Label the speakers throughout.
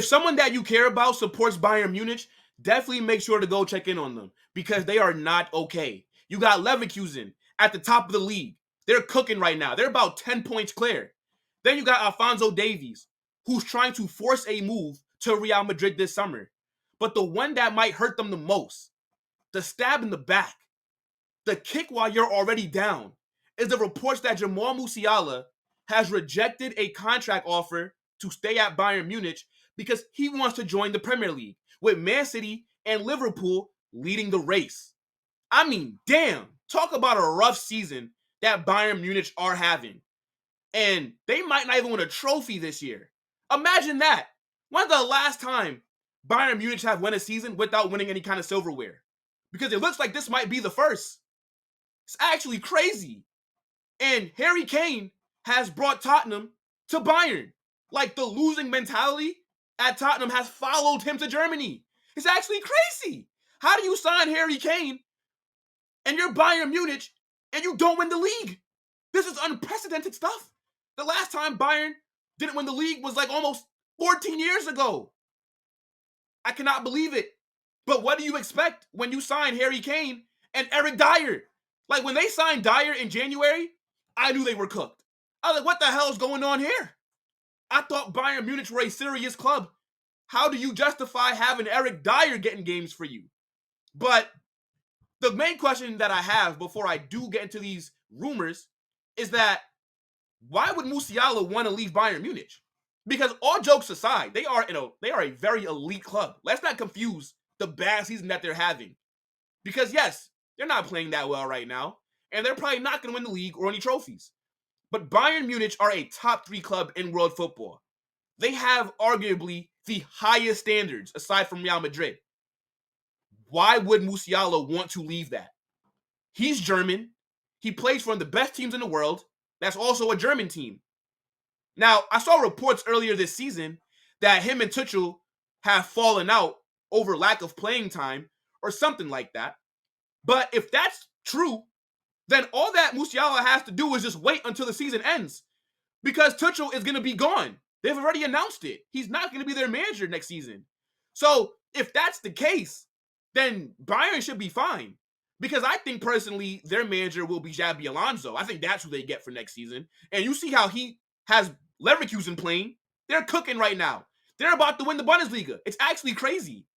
Speaker 1: if someone that you care about supports Bayern Munich, definitely make sure to go check in on them because they are not okay. You got Leverkusen at the top of the league. They're cooking right now. They're about 10 points clear. Then you got Alphonso Davies, who's trying to force a move to Real Madrid this summer. But the one that might hurt them the most, the stab in the back, the kick while you're already down, is the reports that Jamal Musiala has rejected a contract offer to stay at Bayern Munich because he wants to join the Premier League, with Man City and Liverpool leading the race. I mean, damn, talk about a rough season that Bayern Munich are having. And they might not even win a trophy this year. Imagine that. When's the last time Bayern Munich have won a season without winning any kind of silverware? Because it looks like this might be the first. It's actually crazy. And Harry Kane has brought Tottenham to Bayern. Like, the losing mentality at Tottenham has followed him to Germany. It's actually crazy. How do you sign Harry Kane and you're Bayern Munich and you don't win the league? This is unprecedented stuff. The last time Bayern didn't win the league was like almost 14 years ago. I cannot believe it. But what do you expect when you sign Harry Kane and Eric Dyer? Like, when they signed Dyer in January, I knew they were cooked. I was like, what the hell is going on here? I thought Bayern Munich were a serious club. How do you justify having Eric Dyer getting games for you? But the main question that I have before I do get into these rumors is that why would Musiala want to leave Bayern Munich? Because all jokes aside, they are a very elite club. Let's not confuse the bad season that they're having. Because yes, they're not playing that well right now, and they're probably not going to win the league or any trophies. But Bayern Munich are a top 3 club in world football. They have arguably the highest standards aside from Real Madrid. Why would Musiala want to leave that? He's German. He plays for one of the best teams in the world. That's also a German team. Now, I saw reports earlier this season that him and Tuchel have fallen out over lack of playing time or something like that. But if that's true, then all that Musiala has to do is just wait until the season ends because Tuchel is going to be gone. They've already announced it. He's not going to be their manager next season. So if that's the case, then Bayern should be fine. Because I think personally their manager will be Xabi Alonso. I think that's who they get for next season. And you see how he has Leverkusen playing. They're cooking right now. They're about to win the Bundesliga. It's actually crazy.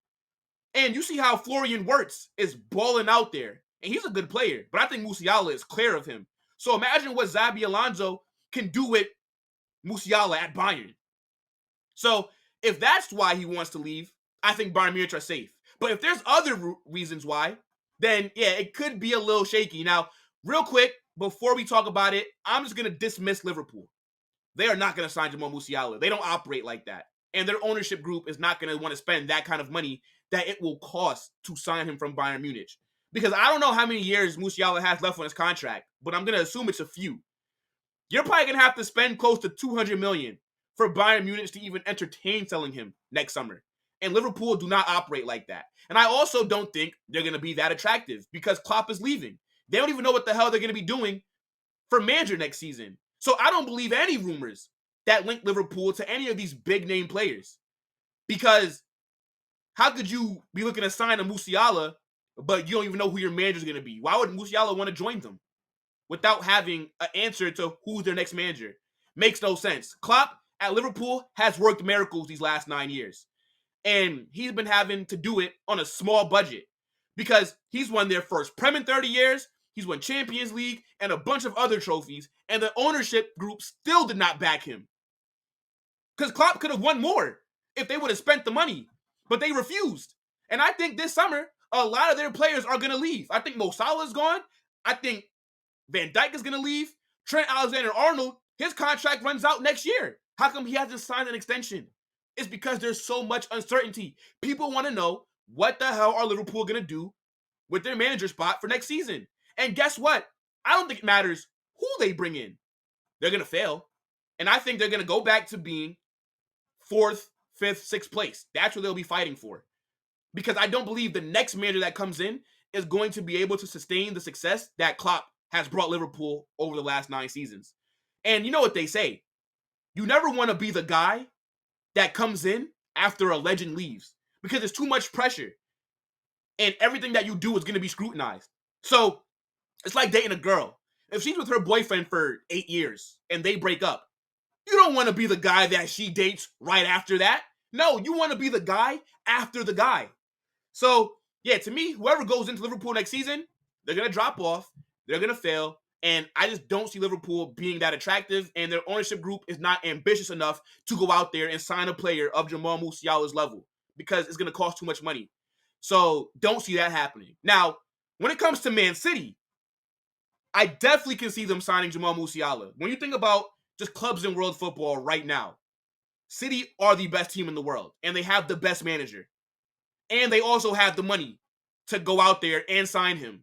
Speaker 1: And you see how Florian Wirtz is balling out there. And he's a good player. But I think Musiala is clear of him. So imagine what Xabi Alonso can do with Musiala at Bayern. So if that's why he wants to leave, I think Bayern Munich are safe. But if there's other reasons why, then yeah, it could be a little shaky. Now, real quick, before we talk about it, I'm just going to dismiss Liverpool. They are not going to sign Jamal Musiala. They don't operate like that. And their ownership group is not going to want to spend that kind of money that it will cost to sign him from Bayern Munich. Because I don't know how many years Musiala has left on his contract, but I'm going to assume it's a few. You're probably going to have to spend close to $200 million for Bayern Munich to even entertain selling him next summer. And Liverpool do not operate like that. And I also don't think they're going to be that attractive because Klopp is leaving. They don't even know what the hell they're going to be doing for manager next season. So I don't believe any rumors that link Liverpool to any of these big name players. Because how could you be looking to sign a Musiala, but you don't even know who your manager is going to be? Why would Musiala want to join them without having an answer to who's their next manager? Makes no sense. Klopp at Liverpool has worked miracles these last 9 years. And he's been having to do it on a small budget because he's won their first Prem in 30 years. He's won Champions League and a bunch of other trophies. And the ownership group still did not back him. Because Klopp could have won more if they would have spent the money. But they refused. And I think this summer, a lot of their players are going to leave. I think Mo Salah is gone. I think Van Dijk is going to leave. Trent Alexander-Arnold, his contract runs out next year. How come he hasn't signed an extension? It's because there's so much uncertainty. People want to know what the hell are Liverpool going to do with their manager spot for next season. And guess what? I don't think it matters who they bring in. They're going to fail. And I think they're going to go back to being 4th, 5th, 6th place. That's what they'll be fighting for. Because I don't believe the next manager that comes in is going to be able to sustain the success that Klopp has brought Liverpool over the last 9 seasons. And you know what they say. You never want to be the guy that comes in after a legend leaves because it's too much pressure and everything that you do is going to be scrutinized. So it's like dating a girl. If she's with her boyfriend for 8 years and they break up, you don't want to be the guy that she dates right after that. No, you want to be the guy after the guy. So, yeah, to me, whoever goes into Liverpool next season, they're going to drop off. They're going to fail. And I just don't see Liverpool being that attractive. And their ownership group is not ambitious enough to go out there and sign a player of Jamal Musiala's level because it's going to cost too much money. So, don't see that happening. Now, when it comes to Man City, I definitely can see them signing Jamal Musiala. When you think about just clubs in world football right now, City are the best team in the world, and they have the best manager. And they also have the money to go out there and sign him.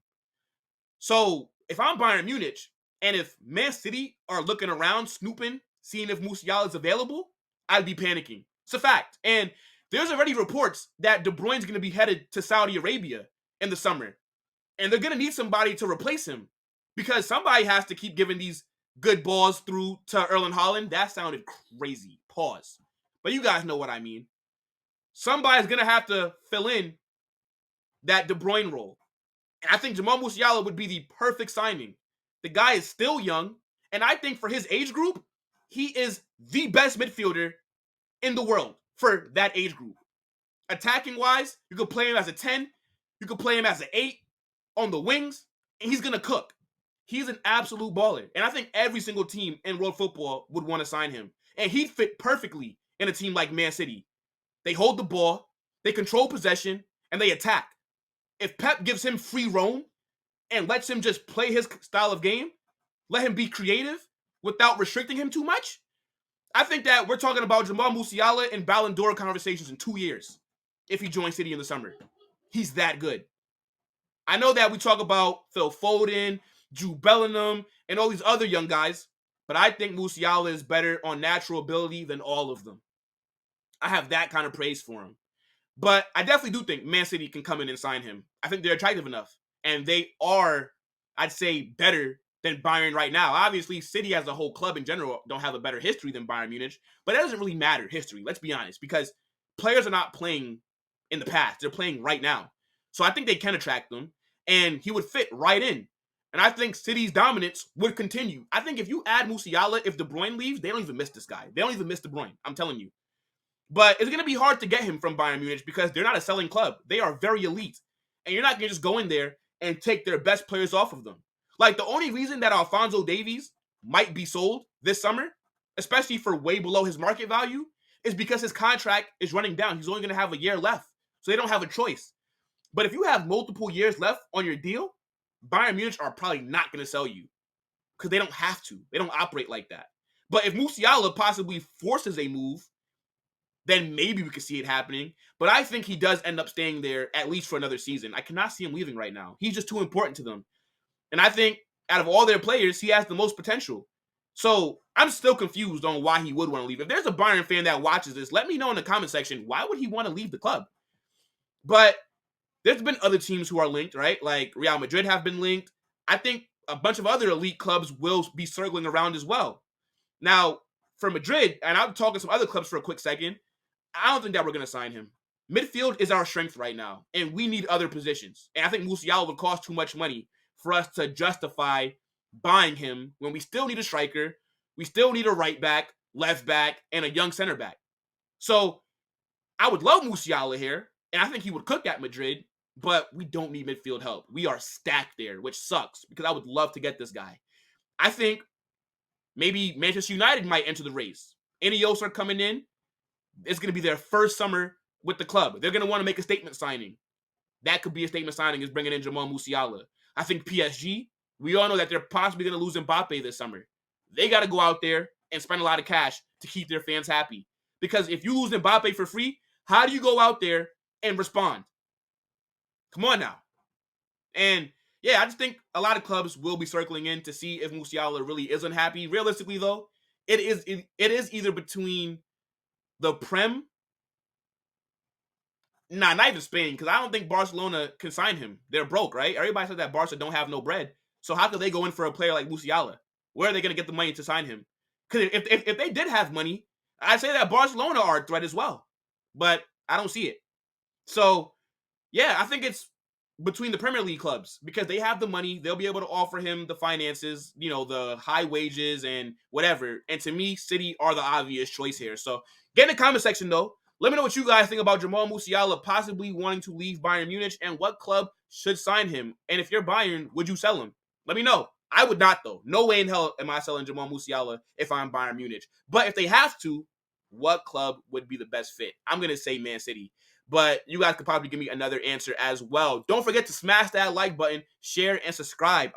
Speaker 1: So if I'm Bayern Munich, and if Man City are looking around, snooping, seeing if Musiala is available, I'd be panicking. It's a fact. And there's already reports that De Bruyne's going to be headed to Saudi Arabia in the summer. And they're going to need somebody to replace him because somebody has to keep giving these good balls through to Erling Haaland. That sounded crazy. Pause. But you guys know what I mean. Somebody's going to have to fill in that De Bruyne role. And I think Jamal Musiala would be the perfect signing. The guy is still young, and I think for his age group, he is the best midfielder in the world for that age group. Attacking-wise, you could play him as a 10, you could play him as an 8 on the wings, and he's going to cook. He's an absolute baller. And I think every single team in world football would want to sign him. And he'd fit perfectly in a team like Man City. They hold the ball, they control possession, and they attack. If Pep gives him free roam and lets him just play his style of game, let him be creative without restricting him too much, I think that we're talking about Jamal Musiala in Ballon d'Or conversations in 2 years if he joins City in the summer. He's that good. I know that we talk about Phil Foden, Jude Bellingham, and all these other young guys, but I think Musiala is better on natural ability than all of them. I have that kind of praise for him. But I definitely do think Man City can come in and sign him. I think they're attractive enough. And they are, I'd say, better than Bayern right now. Obviously, City as a whole club in general don't have a better history than Bayern Munich. But that doesn't really matter, history. Let's be honest. Because players are not playing in the past. They're playing right now. So I think they can attract them. And he would fit right in. And I think City's dominance would continue. I think if you add Musiala, if De Bruyne leaves, they don't even miss this guy. They don't even miss De Bruyne. I'm telling you. But it's going to be hard to get him from Bayern Munich because they're not a selling club. They are very elite. And you're not going to just go in there and take their best players off of them. Like, the only reason that Alphonso Davies might be sold this summer, especially for way below his market value, is because his contract is running down. He's only going to have a year left. So they don't have a choice. But if you have multiple years left on your deal, Bayern Munich are probably not going to sell you because they don't have to. They don't operate like that. But if Musiala possibly forces a move, then maybe we could see it happening. But I think he does end up staying there at least for another season. I cannot see him leaving right now. He's just too important to them. And I think out of all their players, he has the most potential. So I'm still confused on why he would want to leave. If there's a Bayern fan that watches this, let me know in the comment section, why would he want to leave the club? But there's been other teams who are linked, right? Like Real Madrid have been linked. I think a bunch of other elite clubs will be circling around as well. Now, for Madrid, and I'm talking some other clubs for a quick second, I don't think that we're going to sign him. Midfield is our strength right now, and we need other positions. And I think Musiala would cost too much money for us to justify buying him when we still need a striker, we still need a right back, left back, and a young center back. So I would love Musiala here, and I think he would cook at Madrid, but we don't need midfield help. We are stacked there, which sucks because I would love to get this guy. I think maybe Manchester United might enter the race. Ineos are coming in. It's going to be their first summer with the club. They're going to want to make a statement signing. That could be a statement signing, is bringing in Jamal Musiala. I think PSG, we all know that they're possibly going to lose Mbappe this summer. They got to go out there and spend a lot of cash to keep their fans happy. Because if you lose Mbappe for free, how do you go out there and respond? Come on now. And yeah, I just think a lot of clubs will be circling in to see if Musiala really is unhappy. Realistically, though, it is either between the Prem, not even Spain, because I don't think Barcelona can sign him. They're broke, right? Everybody says that Barca don't have no bread. So how could they go in for a player like Musiala? Where are they going to get the money to sign him? Because if they did have money, I'd say that Barcelona are a threat as well. but I don't see it. So yeah, I think it's between the Premier League clubs because they have the money. They'll be able to offer him the finances, the high wages and whatever. And to me, City are the obvious choice here. So get in the comment section, though. Let me know what you guys think about Jamal Musiala possibly wanting to leave Bayern Munich and what club should sign him. And if you're Bayern, would you sell him? Let me know. I would not, though. No way in hell am I selling Jamal Musiala if I'm Bayern Munich. But if they have to, what club would be the best fit? I'm going to say Man City. But you guys could probably give me another answer as well. Don't forget to smash that like button, share, and subscribe.